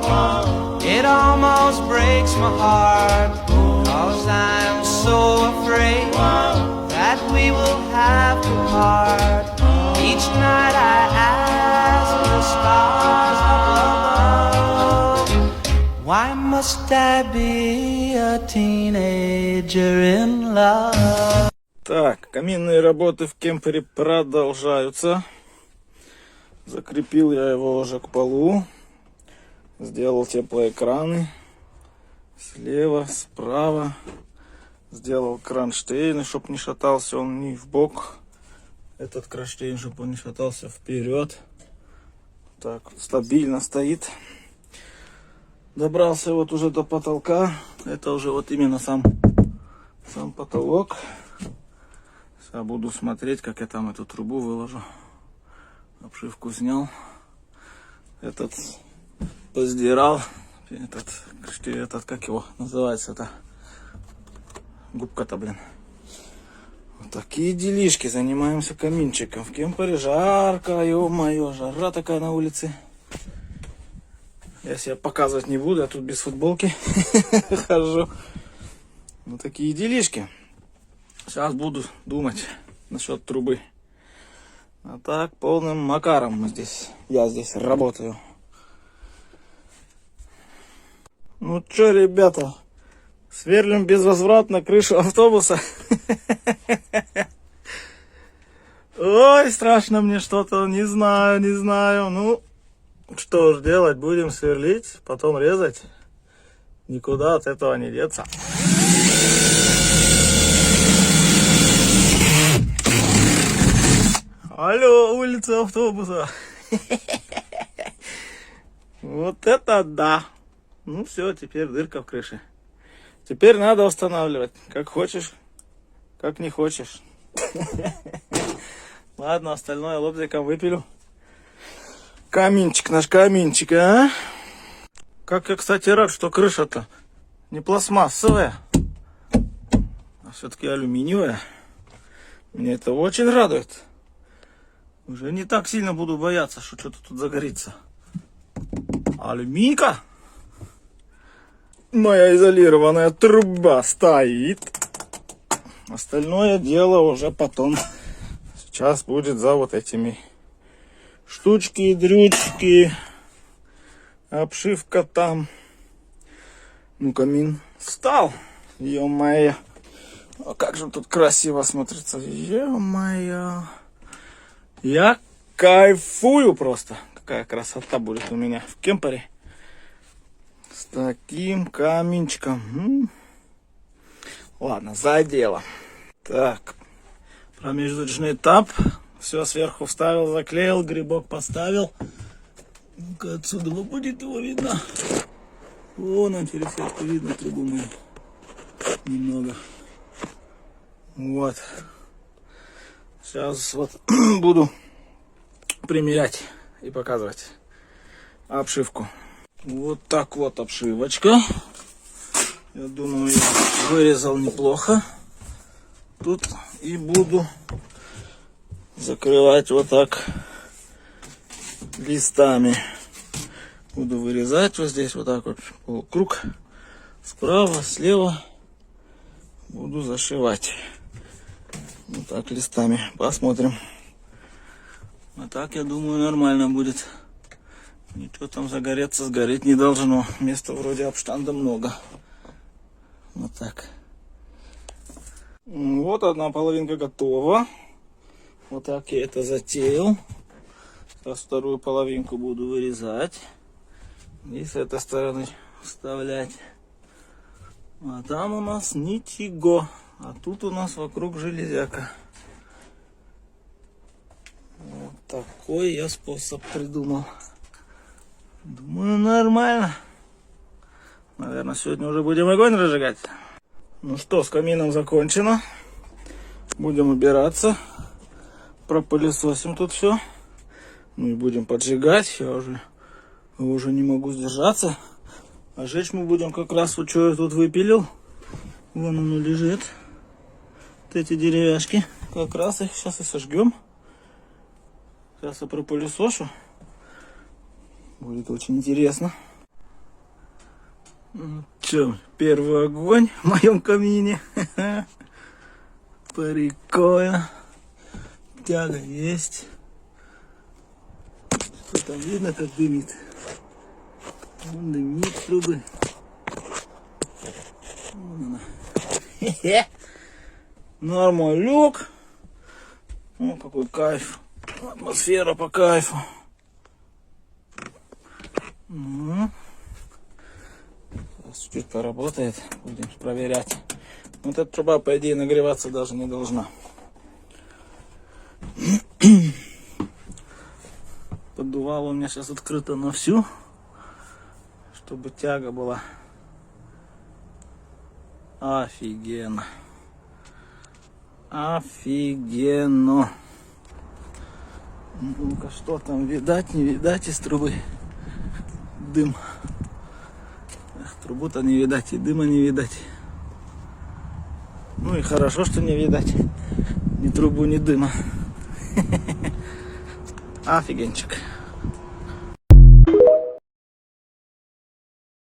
It almost breaks my heart, 'cause I'm so afraid that we will have to part. Each night I ask the stars up above, why must I be a teenager in love? Так, каминные работы в кемпере продолжаются. Закрепил я его уже к полу. Сделал теплоэкраны. Слева, справа. Сделал кронштейн, чтобы не шатался он ни в бок. Этот кронштейн, чтобы он не шатался вперед. Так, стабильно стоит. Добрался вот уже до потолка. Это уже вот именно сам потолок. Сейчас буду смотреть, как я там эту трубу выложу. Обшивку снял. Этот поздирал. Этот, как его называется, это губка-то, блин. Вот такие делишки. Занимаемся каминчиком. В кемпере жарко, ё-моё, жара такая на улице. Я себя показывать не буду, я тут без футболки хожу. Вот такие делишки. Сейчас буду думать насчет трубы. А так, полным макаром я здесь работаю. Ну чё, ребята, сверлим безвозвратно крышу автобуса. Ой, страшно мне что-то, не знаю. Ну, что ж делать, будем сверлить, потом резать. Никуда от этого не деться. Алло, улица автобуса. Вот это да. Ну все, теперь дырка в крыше. Теперь надо устанавливать. Как хочешь, как не хочешь. Ладно, остальное лобзиком выпилю. Каминчик, наш каминчик, а? Как я, кстати, рад, что крыша-то не пластмассовая, а все-таки алюминиевая. Меня это очень радует. Уже не так сильно буду бояться, что что-то тут загорится. Алюминька. Моя изолированная труба стоит. Остальное дело уже потом. Сейчас будет за вот этими штучки, дрючки. Обшивка там. Ну, камин встал. Ё-моё. А как же тут красиво смотрится. Ё-моё. Я кайфую просто. Какая красота будет у меня в кемпере. С таким каминчиком. Ладно, за дело. Так. Промежуточный этап. Все сверху вставил, заклеил, грибок поставил. Ну-ка отсюда будет его видно. Вон он через сетку видно трубу мою. Немного. Вот. Сейчас вот буду примерять и показывать обшивку. Вот так вот обшивочка. Я думаю, я вырезал неплохо. Тут и буду закрывать вот так листами. Буду вырезать вот здесь вот так вот полукруг. Справа, слева буду зашивать. Вот так листами. Посмотрим. А так, я думаю, нормально будет. Ничего там загореться, сгореть не должно. Места вроде обштанда много. Вот так. Вот одна половинка готова. Вот так я это затеял. Сейчас вторую половинку буду вырезать. И с этой стороны вставлять. А там у нас ничего. А тут у нас вокруг железяка. Вот такой я способ придумал. Думаю, нормально. Наверное, сегодня уже будем огонь разжигать. Ну что, с камином закончено. Будем убираться. Пропылесосим тут все. Ну и будем поджигать. Я уже не могу сдержаться. А жечь мы будем как раз вот что я тут выпилил. Вон оно лежит. Вот эти деревяшки. Как раз их сейчас и сожгем. Сейчас я пропылесошу. Будет очень интересно. Че, первый огонь в моем камине. Прикольно. Тяга есть. Что там видно, как дымит? Вон дымит трубы. Вон она. Нормалек. О, какой кайф. Атмосфера по кайфу. Сейчас чуть-чуть поработает. Будем проверять. Вот эта труба, по идее, нагреваться даже не должна. Поддувало у меня сейчас открыто на всю, чтобы тяга была. Офигенно. Офигенно. Ну-ка, что там видать, не видать из трубы? Дым. Эх, трубу-то не видать, и дыма не видать. Ну и хорошо, что не видать ни трубу, ни дыма. Офигенчик.